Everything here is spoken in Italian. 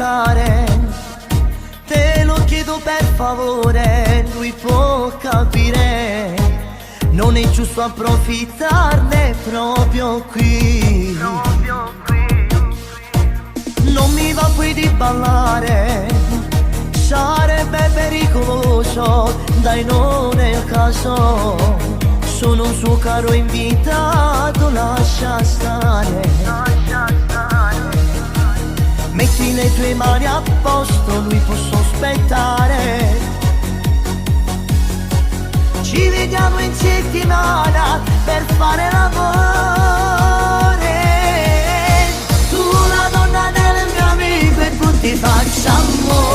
mancare. Te lo chiedo per favore, lui può capire. Non è giusto approfittarne proprio qui. Non mi va poi di ballare, sarebbe pericoloso, dai non è il caso. Sono un suo caro invitato, lascia stare. Metti le tue mani a posto, lui può sospettare. Ci vediamo in settimana per fare l'amore. Tu la donna del mio amico e tu ti faccio amore.